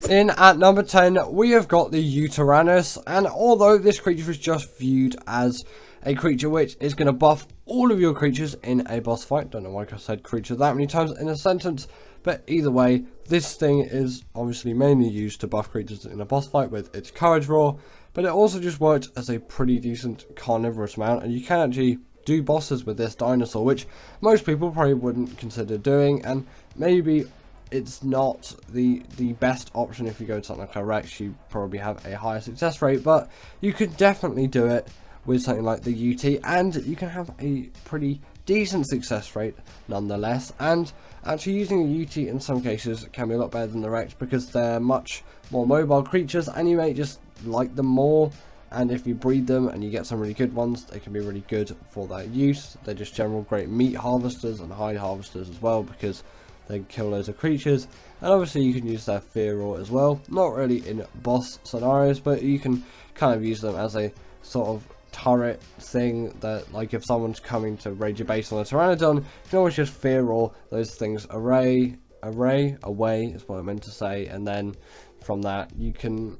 In at number 10, we have got the uterranis, and although this creature is just viewed as a creature which is going to buff all of your creatures in a boss fight, don't know why I said creature that many times in a sentence, but either way, this thing is obviously mainly used to buff creatures in a boss fight with its courage roar, but it also just works as a pretty decent carnivorous mount, and you can actually do bosses with this dinosaur, which most people probably wouldn't consider doing, and maybe it's not the best option. If you go to something like a Rex, you probably have a higher success rate, but you could definitely do it with something like the UT, and you can have a pretty decent success rate nonetheless. And actually using a UT in some cases can be a lot better than the Rex because they're much more mobile creatures and you may just like them more, and if you breed them and you get some really good ones, they can be really good for that use. They're just general great meat harvesters and hide harvesters as well because they can kill loads of creatures, and obviously you can use their fear roar as well, not really in boss scenarios, but you can kind of use them as a sort of turret thing that, like, if someone's coming to raid your base on a pteranodon, you can always just fear roar those things away is what I meant to say, and then from that you can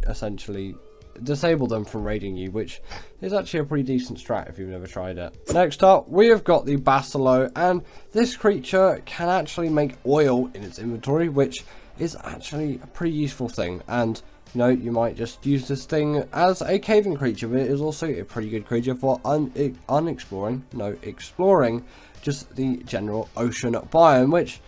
essentially disable them from raiding you, which is actually a pretty decent strat if you've never tried it. Next up, we have got the basel, and this creature can actually make oil in its inventory, which is actually a pretty useful thing. And you know, you might just use this thing as a caving creature, but it is also a pretty good creature for exploring just the general ocean biome, which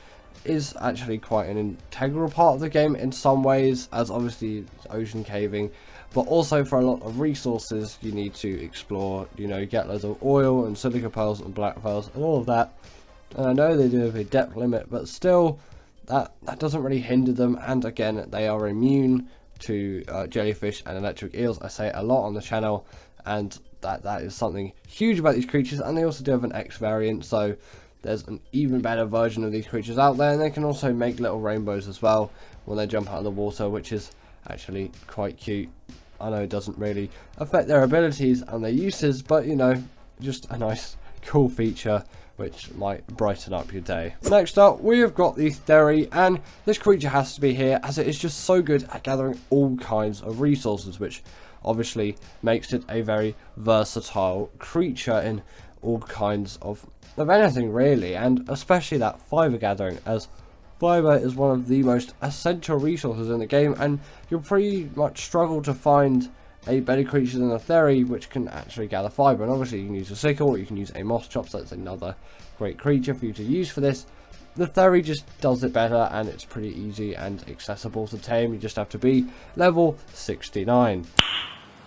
is actually quite an integral part of the game in some ways, as obviously it's ocean caving, but also for a lot of resources you need to explore, you know, get loads of oil and silica pearls and black pearls and all of that. And I know they do have a depth limit, but still that doesn't really hinder them, and again they are immune to jellyfish and electric eels. I say it a lot on the channel, and that is something huge about these creatures. And they also do have an X variant, so there's an even better version of these creatures out there, and they can also make little rainbows as well when they jump out of the water, which is actually quite cute. I know it doesn't really affect their abilities and their uses, but you know, just a nice cool feature which might brighten up your day. Next up, we have got the Derry, and this creature has to be here as it is just so good at gathering all kinds of resources, which obviously makes it a very versatile creature in all kinds of anything really, and especially that fiber gathering, as fiber is one of the most essential resources in the game, and you'll pretty much struggle to find a better creature than a Theory which can actually gather fiber. And obviously you can use a sickle, or you can use a moss chop, so that's another great creature for you to use for this. The Theory just does it better, and it's pretty easy and accessible to tame. You just have to be level 69.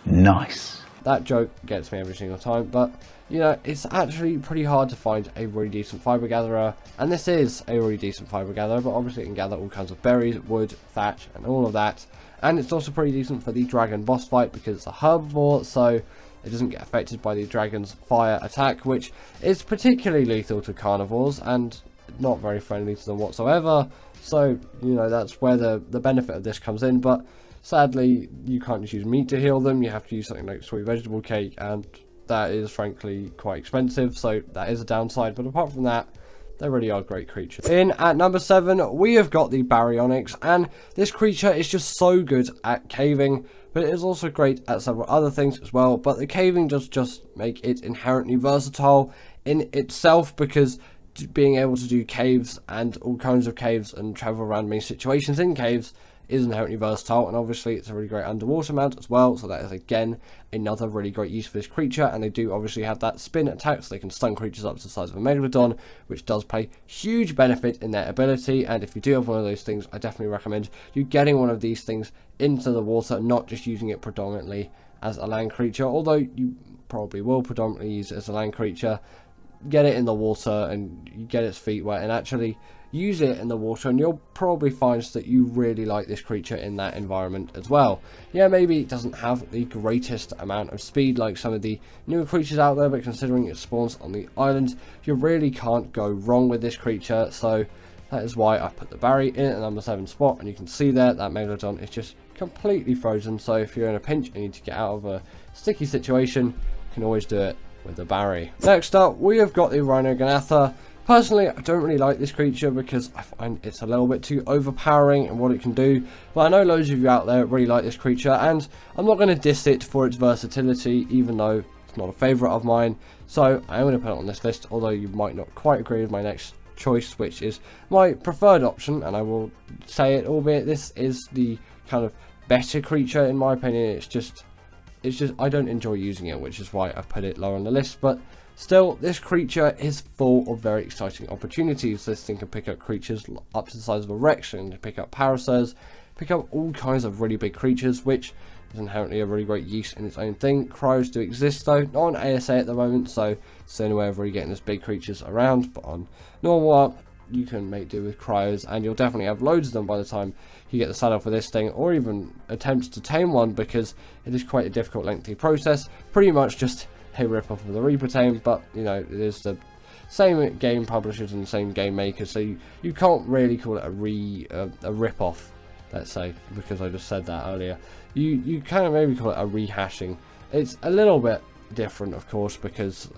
Nice. That joke gets me every single time, but you know, it's actually pretty hard to find a really decent fiber gatherer, and this is a really decent fiber gatherer, but obviously it can gather all kinds of berries, wood, thatch, and all of that. And it's also pretty decent for the dragon boss fight because it's a herbivore, so it doesn't get affected by the dragon's fire attack, which is particularly lethal to carnivores and not very friendly to them whatsoever. So you know, that's where the benefit of this comes in, but sadly you can't just use meat to heal them. You have to use something like sweet vegetable cake, and that is frankly quite expensive, so that is a downside. But apart from that, they really are great creatures. In at number 7, we have got the Barionics, and this creature is just so good at caving, but it is also great at several other things as well. But the caving does just make it inherently versatile in itself, because being able to do caves and all kinds of caves and travel around many situations in caves is inherently versatile, and obviously it's a really great underwater mount as well, so that is again another really great use for this creature. And they do obviously have that spin attack, so they can stun creatures up to the size of a megalodon, which does play huge benefit in their ability. And if you do have one of those things, I definitely recommend you getting one of these things into the water, not just using it predominantly as a land creature, although you probably will predominantly use it as a land creature. Get it in the water and you get its feet wet and actually use it in the water, and you'll probably find that you really like this creature in that environment as well. Yeah, maybe it doesn't have the greatest amount of speed like some of the newer creatures out there, but considering it spawns on the island, you really can't go wrong with this creature. So that is why I put the Barry in at the number 7 spot, and you can see there that megalodon is just completely frozen. So if you're in a pinch and you need to get out of a sticky situation, you can always do it with the Barry. Next up, we have got the Rhino Ganatha. Personally, I don't really like this creature because I find it's a little bit too overpowering in what it can do, but I know loads of you out there really like this creature, and I'm not going to diss it for its versatility, even though it's not a favourite of mine. So I am going to put it on this list, although you might not quite agree with my next choice, which is my preferred option, and I will say it, albeit this is the kind of better creature in my opinion. It's just I don't enjoy using it, which is why I put it lower on the list. But still, this creature is full of very exciting opportunities. This thing can pick up creatures up to the size of a Rex, and pick up Paracers, pick up all kinds of really big creatures, which is inherently a really great use in its own thing. Cryos do exist though, not on ASA at the moment, so it's the only way of really getting those big creatures around. But on normal Ark, you can make do with Cryos, and you'll definitely have loads of them by the time you get the saddle for this thing, or even attempt to tame one, because it is quite a difficult, lengthy process. Pretty much just a rip-off of the Reaper tame, but you know, it is the same game publishers and the same game makers, so you can't really call it a rip-off, let's say, because I just said that earlier. You kind of maybe call it a rehashing. It's a little bit different, of course, because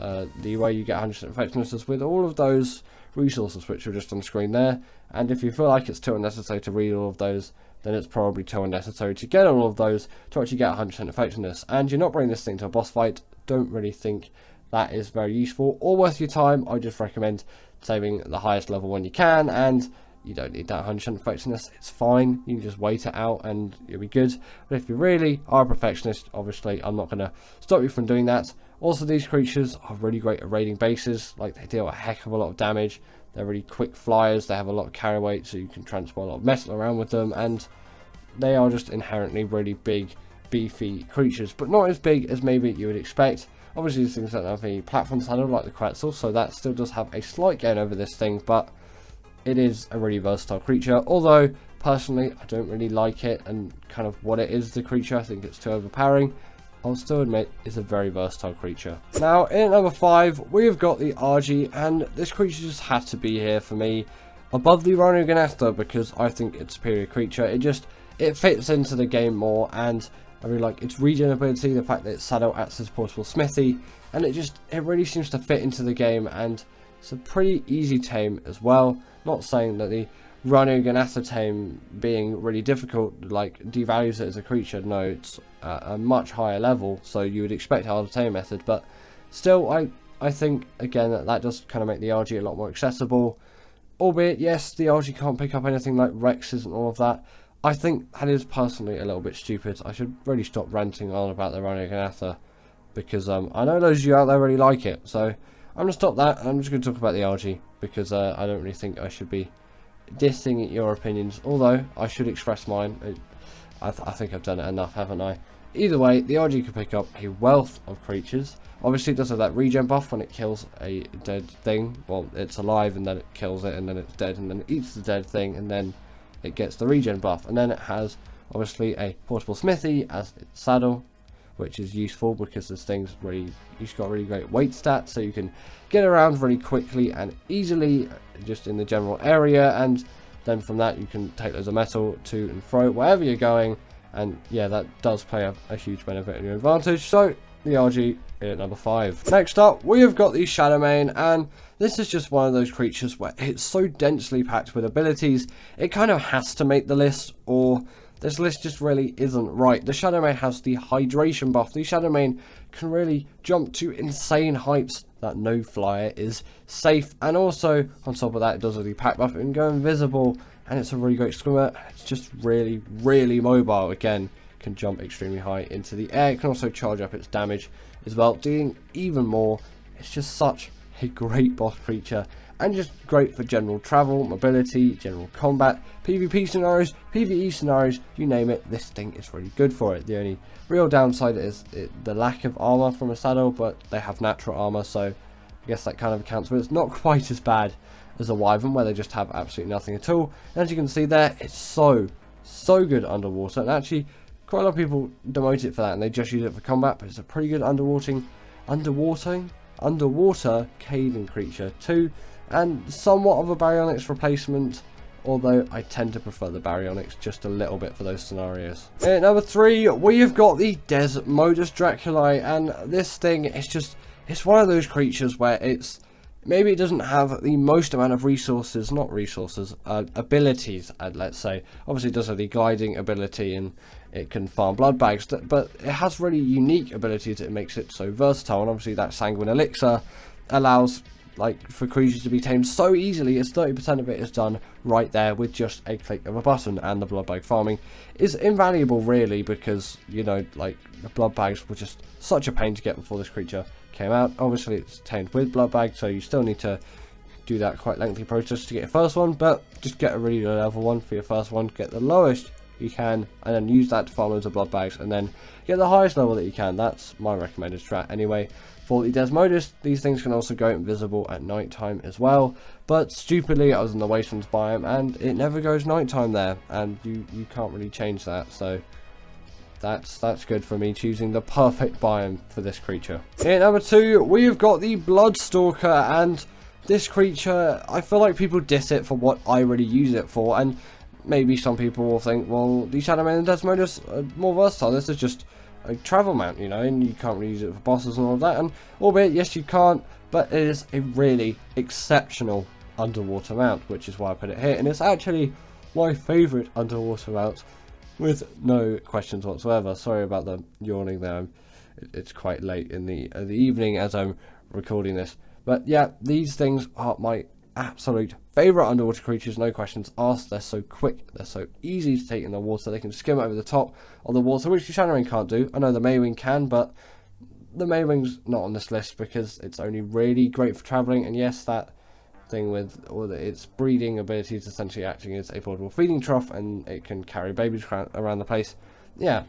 the way you get 100% effectiveness is with all of those resources which are just on screen there, and if you feel like it's too unnecessary to read all of those, then it's probably too unnecessary to get all of those to actually get 100% effectiveness. And you're not bringing this thing to a boss fight. Don't really think that is very useful or worth your time. I just recommend saving the highest level when you can, and you don't need that 100% effectiveness. It's fine, you can just wait it out and you'll be good. But if you really are a perfectionist, obviously I'm not going to stop you from doing that. Also, these creatures are really great at raiding bases. Like, they deal a heck of a lot of damage. They're really quick flyers, they have a lot of carry weight, so you can transport a lot of metal around with them, and they are just inherently really big, beefy creatures, but not as big as maybe you would expect. Obviously these things don't have a platform saddle like the Quetzal, so that still does have a slight gain over this thing, but it is a really versatile creature. Although personally I don't really like it, and kind of what it is, the creature, I think it's too overpowering. I'll still admit it's a very versatile creature. Now in at number 5 we've got the Argie, and this creature just had to be here for me above the Rhino Ganatha, because I think it's a superior creature. It fits into the game more, and I really like its regen ability, the fact that its saddle acts as portable smithy, and it really seems to fit into the game, and it's a pretty easy tame as well. Not saying that the Rhino Ganatha tame being really difficult like devalues it as a creature. No, it's a much higher level, so you would expect a harder tame method, but still I think again that does kind of make the Argie a lot more accessible. Albeit yes, the Argie can't pick up anything like Rexes and all of that. I think that is personally a little bit stupid. I should really stop ranting on about the Rhino Ganatha, because I know those of you out there really like it. So I'm going to stop that, and I'm just going to talk about the Argie, because I don't really think I should be dissing your opinions, although I should express mine. I think I've done it enough, haven't I? Either way, the Argie can pick up a wealth of creatures. Obviously it does have that regen buff when it kills a dead thing. Well, it's alive and then it kills it, and then it's dead and then it eats the dead thing, and then it gets the regen buff. And then it has obviously a portable smithy as its saddle, which is useful because this thing's it's got really great weight stats, so you can get around really quickly and easily just in the general area, and then from that you can take loads of metal to and fro wherever you're going, and yeah, that does play a huge benefit in your advantage. So the Argie at number 5. Next up we have got the Shadowmane, and this is just one of those creatures where it's so densely packed with abilities it kind of has to make the list, or this list just really isn't right. The Shadowmane has the hydration buff. The Shadowmane can really jump to insane heights that no flyer is safe, and also on top of that it does have the pack buff. It can go invisible, and it's a really great swimmer. It's just really mobile. Again, can jump extremely high into the air. It can also charge up its damage as well, doing even more. It's just such a great boss creature, and just great for general travel, mobility, general combat, PvP scenarios, PvE scenarios, you name it, this thing is really good for it. The only real downside is the lack of armor from a saddle, but they have natural armor, so I guess that kind of accounts for it. It's not quite as bad as a Wyvern, where they just have absolutely nothing at all. And as you can see there, it's so good underwater, and actually quite a lot of people demote it for that and they just use it for combat, but it's a pretty good underwater caving creature too, and somewhat of a Barionics replacement, although I tend to prefer the Barionics just a little bit for those scenarios. At number 3 we have got the Desmodus Draculae, and this thing is it's one of those creatures where it's maybe it doesn't have the most amount of resources, abilities, let's say. Obviously it does have the gliding ability and it can farm blood bags, but it has really unique abilities that makes it so versatile. And obviously that sanguine elixir allows for creatures to be tamed so easily, as 30% of it is done right there with just a click of a button. And the blood bag farming is invaluable really, because the blood bags were just such a pain to get before this creature came out. Obviously it's tamed with blood bag, so you still need to do that quite lengthy process to get your first one, but just get a really low level one for your first one, get the lowest you can, and then use that to farm loads of blood bags, and then get the highest level that you can. That's my recommended strat anyway. For the Desodus, these things can also go invisible at night time as well, but stupidly I was in the Wastelands biome and it never goes nighttime there, and you can't really change that, so that's good for me choosing the perfect biome for this creature. In number 2, we've got the Blood Stalker, and this creature, I feel like people diss it for what I really use it for, and maybe some people will think, well, the Shadowman and Desodus are more versatile. This is just a travel mount, and you can't really use it for bosses and all of that. And albeit, yes, you can't, but it is a really exceptional underwater mount, which is why I put it here. And it's actually my favourite underwater mount, with no questions whatsoever. Sorry about the yawning there. It's quite late in the evening as I'm recording this. But yeah, these things are my absolute favourite underwater creatures, no questions asked. They're so quick, they're so easy to take in the water, they can skim over the top of the water, which the Shadowman can't do. I know the Maywing can, but the Maywing's not on this list because it's only really great for travelling. And yes, that thing with all its breeding abilities, essentially acting as a portable feeding trough, and it can carry babies around the place. Yeah,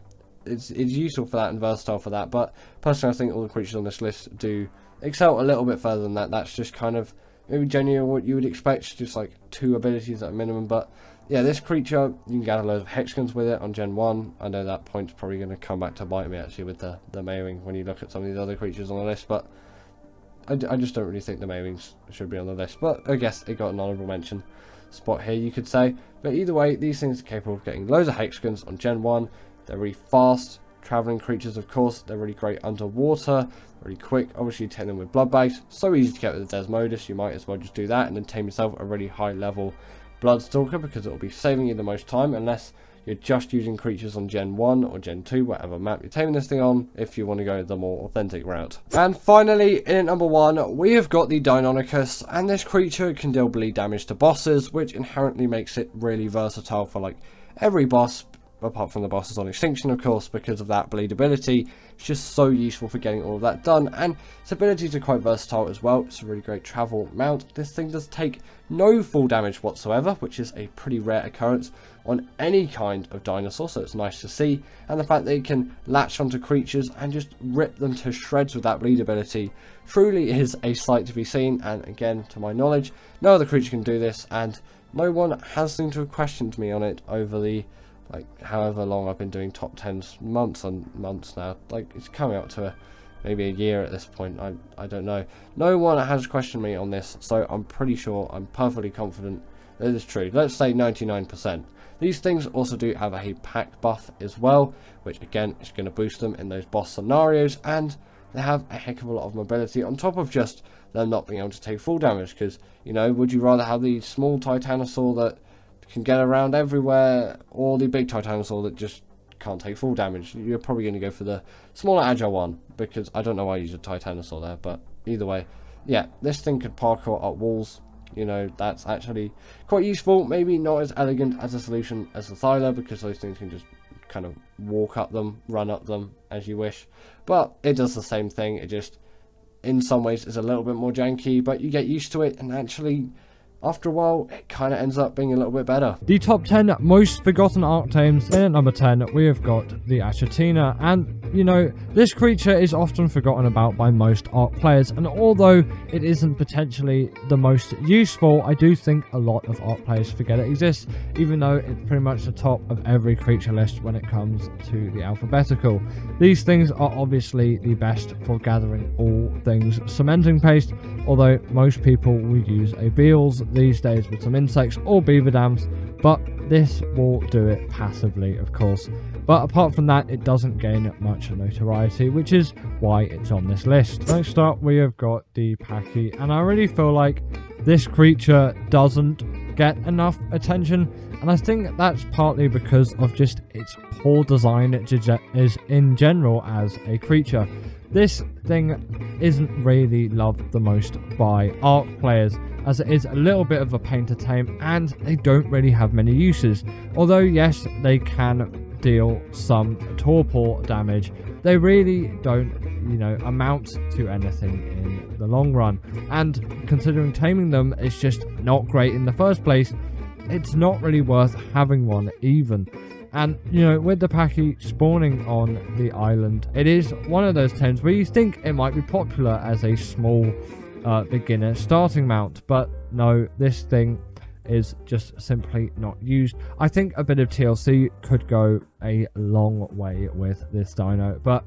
it's useful for that and versatile for that, but personally I think all the creatures on this list do excel a little bit further than that. That's just kind of maybe genuinely what you would expect, just 2 abilities at a minimum. But yeah, this creature, you can gather loads of hexagons with it on Gen 1. I know that point's probably going to come back to bite me actually with the Maywing when you look at some of these other creatures on the list, but I just don't really think the Maywings should be on the list. But I guess it got an honourable mention spot here, you could say. But either way, these things are capable of getting loads of hexagons on Gen 1. They're really fast travelling creatures, of course. They're really great underwater, really quick. Obviously you take them with blood bags, so easy to get with the Desodus. You might as well just do that and then tame yourself a really high level Blood Stalker, because it will be saving you the most time, unless you're just using creatures on Gen 1 or Gen 2, whatever map you're taming this thing on, if you want to go the more authentic route. And finally, in at number 1, we have got the Donicus, and this creature can deal bleed damage to bosses, which inherently makes it really versatile for every boss, apart from the bosses on Extinction, of course, because of that bleed ability. It's just so useful for getting all of that done, and its abilities are quite versatile as well. It's a really great travel mount. This thing does take no full damage whatsoever, which is a pretty rare occurrence on any kind of dinosaur, so it's nice to see. And the fact that it can latch onto creatures and just rip them to shreds with that bleed ability truly is a sight to be seen. And again, to my knowledge, no other creature can do this, and no one has seemed to have questioned me on it over the however long I've been doing top 10s, months and months now. It's coming up to maybe a year at this point. I don't know. No one has questioned me on this, so I'm pretty sure, I'm perfectly confident that it is true. Let's say 99%. These things also do have a pack buff as well, which again is going to boost them in those boss scenarios, and they have a heck of a lot of mobility on top of just them not being able to take full damage. Because, would you rather have the small Titanosaur that can get around everywhere, or the big Titanosaur that just can't take full damage? You're probably going to go for the smaller agile one, because I don't know why I use a Titanosaur there, but either way, yeah, this thing could parkour up walls. That's actually quite useful. Maybe not as elegant as a solution as the Thyla, because those things can just kind of walk up them, run up them as you wish, but it does the same thing. It just in some ways is a little bit more janky, but you get used to it, and actually after a while, it kind of ends up being a little bit better. The top 10 most forgotten Ark tames. In at number 10, we have got the Theina, and this creature is often forgotten about by most Ark players, and although it isn't potentially the most useful, I do think a lot of Ark players forget it exists, even though it's pretty much the top of every creature list when it comes to the alphabetical. These things are obviously the best for gathering all things cementing paste, although most people will use a beels these days with some insects or beaver dams, but this will do it passively, of course. But apart from that, it doesn't gain much notoriety, which is why it's on this list. Next up, we have got the Paki, and I really feel like this creature doesn't get enough attention, and I think that's partly because of just its poor design is in general as a creature. This thing isn't really loved the most by Ark players, as it is a little bit of a pain to tame and they don't really have many uses. Although yes, they can deal some torpor damage, they really don't, amount to anything in the long run. And considering taming them is just not great in the first place, it's not really worth having one even. And, with the Paki spawning on the island, it is one of those tames where you think it might be popular as a small beginner starting mount. But no, this thing is just simply not used. I think a bit of TLC could go a long way with this dino. But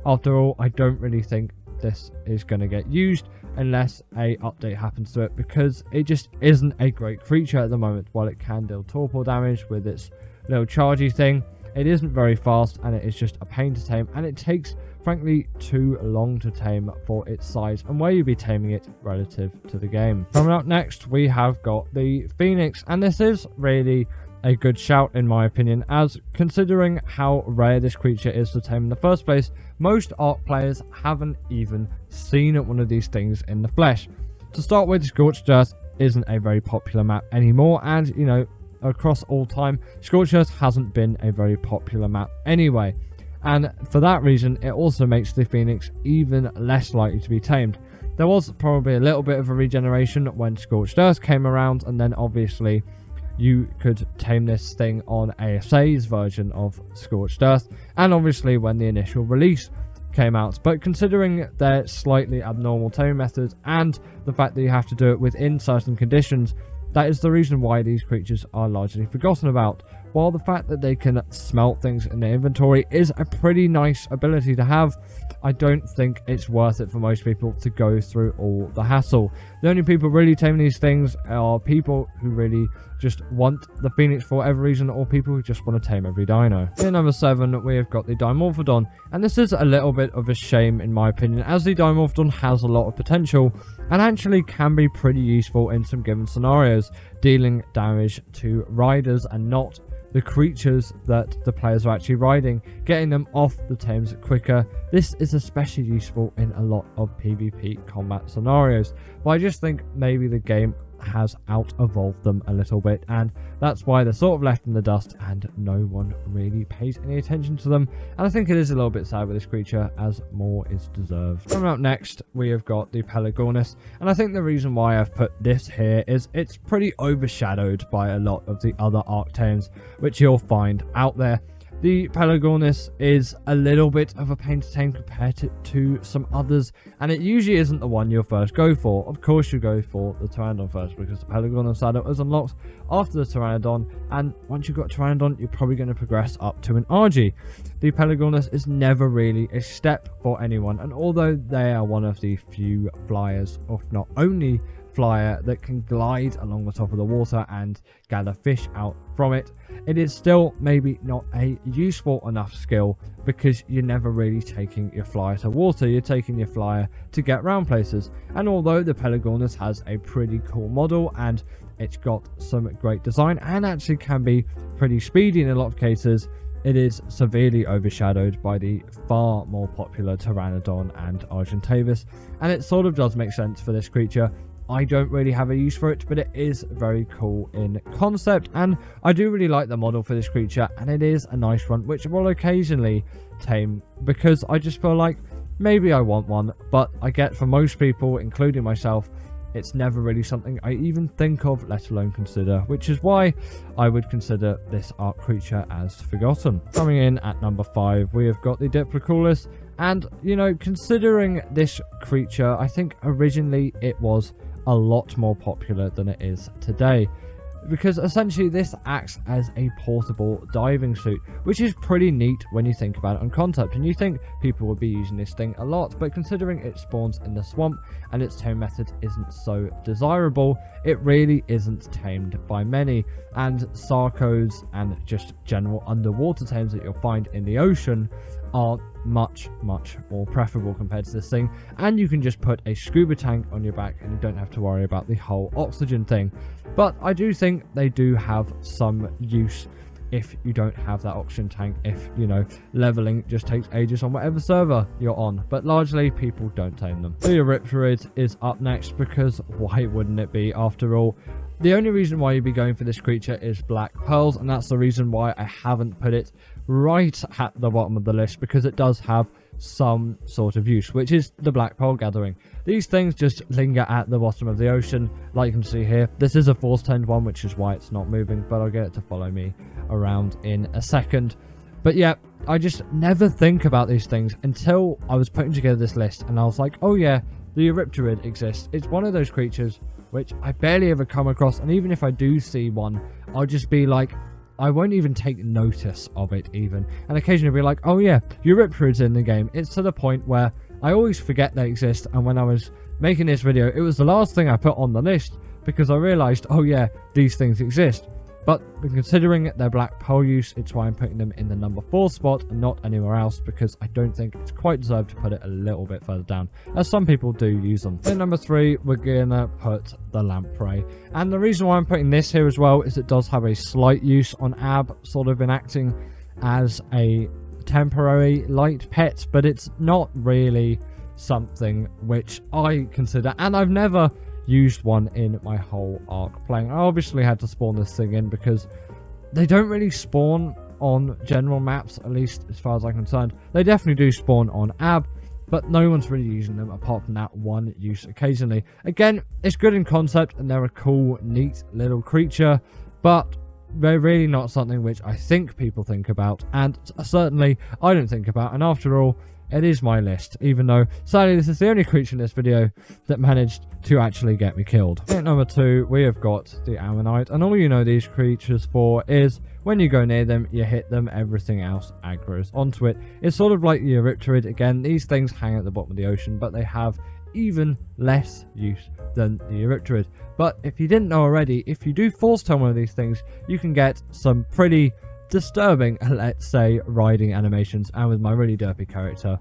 after all, I don't really think this is going to get used unless a update happens to it, because it just isn't a great creature at the moment. While it can deal torpor damage with its little chargy thing, it isn't very fast and it is just a pain to tame, and it takes frankly too long to tame for its size and where you'd be taming it relative to the game. Coming up next, we have got the Phoenix, and this is really a good shout in my opinion, as considering how rare this creature is to tame in the first place, most Ark players haven't even seen one of these things in the flesh. To start with, Scorched Earth isn't a very popular map anymore, and across all time, Scorched Earth hasn't been a very popular map anyway, and for that reason it also makes the Phoenix even less likely to be tamed. There was probably a little bit of a regeneration when Scorched Earth came around, and then obviously you could tame this thing on ASA's version of Scorched Earth, and obviously when the initial release came out. But considering their slightly abnormal taming methods and the fact that you have to do it within certain conditions, that is the reason why these creatures are largely forgotten about. While the fact that they can smelt things in their inventory is a pretty nice ability to have, I don't think it's worth it for most people to go through all the hassle. The only people really taming these things are people who really just want the Phoenix for whatever reason, or people who just want to tame every dino. In number 7, we have got the Dimorphodon, and this is a little bit of a shame in my opinion, as the Dimorphodon has a lot of potential and actually can be pretty useful in some given scenarios, dealing damage to riders and not the creatures that the players are actually riding, getting them off the tames quicker. This is especially useful in a lot of PvP combat scenarios, but I just think maybe the game has out-evolved them a little bit, and that's why they're sort of left in the dust and no one really pays any attention to them. And I think it is a little bit sad with this creature, as more is deserved. Coming up next, we have got the Pelagonus, and I think the reason why I've put this here is it's pretty overshadowed by a lot of the other Ark tames which you'll find out there. The Pelagonus is a little bit of a pain to tame compared to some others, and it usually isn't the one you'll first go for. Of course you go for the Pteranodon first, because the Pelagonus saddle is unlocked after the Pteranodon, and once you've got Pteranodon, you're probably going to progress up to an Argie. The Pelagonus is never really a step for anyone, and although they are one of the few flyers, if not only flyer, that can glide along the top of the water and gather fish out from it, it is still maybe not a useful enough skill, because you're never really taking your flyer to water, you're taking your flyer to get around places. And although the Pelagonus has a pretty cool model and it's got some great design and actually can be pretty speedy in a lot of cases, it is severely overshadowed by the far more popular Pteranodon and Argentavis, and it sort of does make sense for this creature. I don't really have a use for it, but it is very cool in concept, and I do really like the model for this creature, and it is a nice one which I will occasionally tame, because I just feel like maybe I want one, but I get for most people, including myself, it's never really something I even think of, let alone consider, which is why I would consider this Ark creature as forgotten. Coming in at number 5, we have got the Diplois, and considering this creature, I think originally it was a lot more popular than it is today. because essentially this acts as a portable diving suit, which is pretty neat when you think about it on concept, and you think people would be using this thing a lot, but considering it spawns in the swamp and its tame method isn't so desirable, it really isn't tamed by many, and Sarcos and just general underwater tames that you'll find in the ocean are much more preferable compared to this thing, and you can just put a scuba tank on your back and you don't have to worry about the whole oxygen thing. But I do think they do have some use if you don't have that oxygen tank, if, you know, leveling just takes ages on whatever server you're on, but largely people don't tame them. The Ripids is up next, because why wouldn't it be? After all, the only reason why you'd be going for this creature is black pearls, and that's the reason why I haven't put it right at the bottom of the list, because it does have some sort of use, which is the black pearl gathering. These things just linger at the bottom of the ocean, like you can see here. This is a force tamed one, which is why it's not moving, but I'll get it to follow me around in a second. But yeah, I just never think about these things until I was putting together this list, and I was like, oh yeah, the Ripids exists. It's one of those creatures which I barely ever come across, and even if I do see one, I'll just be like, I won't even take notice of it even, and occasionally be like, oh yeah, Ripids in the game. It's to the point where I always forget they exist, and when I was making this video, it was the last thing I put on the list, because I realized, oh yeah, these things exist. But considering their black pearl use, it's why I'm putting them in the number 4 spot and not anywhere else, because I don't think it's quite deserved to put it a little bit further down, as some people do use them. In number 3, we're gonna put the Lampprey. And the reason why I'm putting this here as well is it does have a slight use on Ab, sort of enacting as a temporary light pet, but it's not really something which I consider, and I've never used one in my whole Ark playing. I obviously had to spawn this thing in because they don't really spawn on general maps, at least as far as I'm concerned. They definitely do spawn on Ab, but no one's really using them apart from that one use occasionally. Again, it's good in concept and they're a cool, neat little creature, but they're really not something which I think people think about, and certainly I don't think about. And after all, it is my list, even though sadly this is the only creature in this video that managed to actually get me killed. At number 2, we have got the Ammonite, and all you know these creatures for is when you go near them, you hit them, everything else aggroes onto it. It's sort of like the Ripids. Again, these things hang at the bottom of the ocean, but they have even less use than the Ripids. But if you didn't know already, if you do force tame one of these things, you can get some pretty disturbing, let's say, riding animations. And with my really derpy character,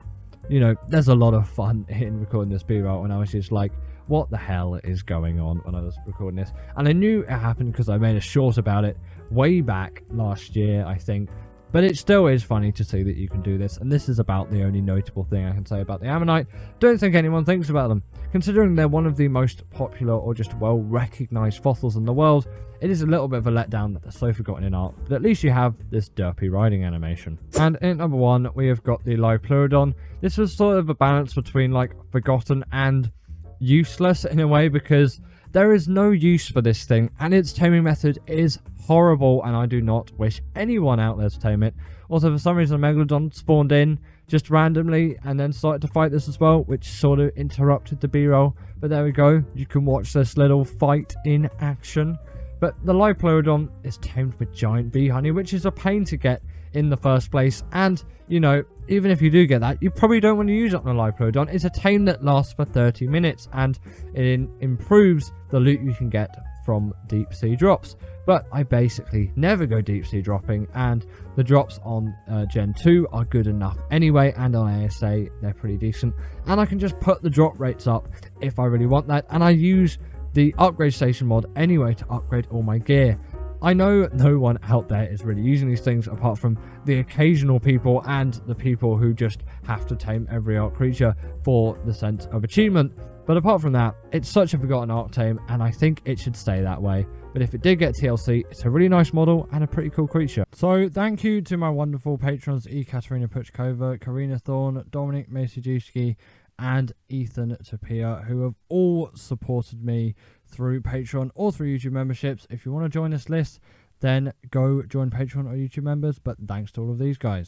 you know, there's a lot of fun in recording this B-roll, and I was just like, what the hell is going on when I was recording this? And I knew it happened because I made a short about it way back last year, I think. But it still is funny to see that you can do this, and this is about the only notable thing I can say about the Ammonite. Don't think anyone thinks about them. Considering they're one of the most popular or just well-recognised fossils in the world, it is a little bit of a letdown that they're so forgotten in Ark, but at least you have this derpy riding animation. And in number 1, we have got the Lampprey. This was sort of a balance between like forgotten and useless in a way, because there is no use for this thing, and its taming method is horrible, and I do not wish anyone out there to tame it. Also, for some reason, a Megalodon spawned in just randomly and then started to fight this as well, which sort of interrupted the B-roll. But there we go. You can watch this little fight in action. But the Lampprey is tamed with giant bee honey, which is a pain to get in the first place. And, you know, even if you do get that, you probably don't want to use it on a Lampprey. It's a tame that lasts for 30 minutes, and it improves the loot you can get from deep sea drops. But I basically never go deep sea dropping, and the drops on Gen 2 are good enough anyway, and on ASA they're pretty decent, and I can just put the drop rates up if I really want that, and I use the upgrade station mod anyway to upgrade all my gear. I know no one out there is really using these things apart from the occasional people and the people who just have to tame every Ark creature for the sense of achievement. But apart from that, it's such a forgotten Ark tame, and I think it should stay that way. But if it did get TLC, it's a really nice model and a pretty cool creature. So thank you to my wonderful patrons Ekaterina Puchkova, Karina Thorne, Dominic Mesijewski, and Ethan Tapia, who have all supported me through Patreon or through YouTube memberships. If you want to join this list, then go join Patreon or YouTube members. But thanks to all of these guys.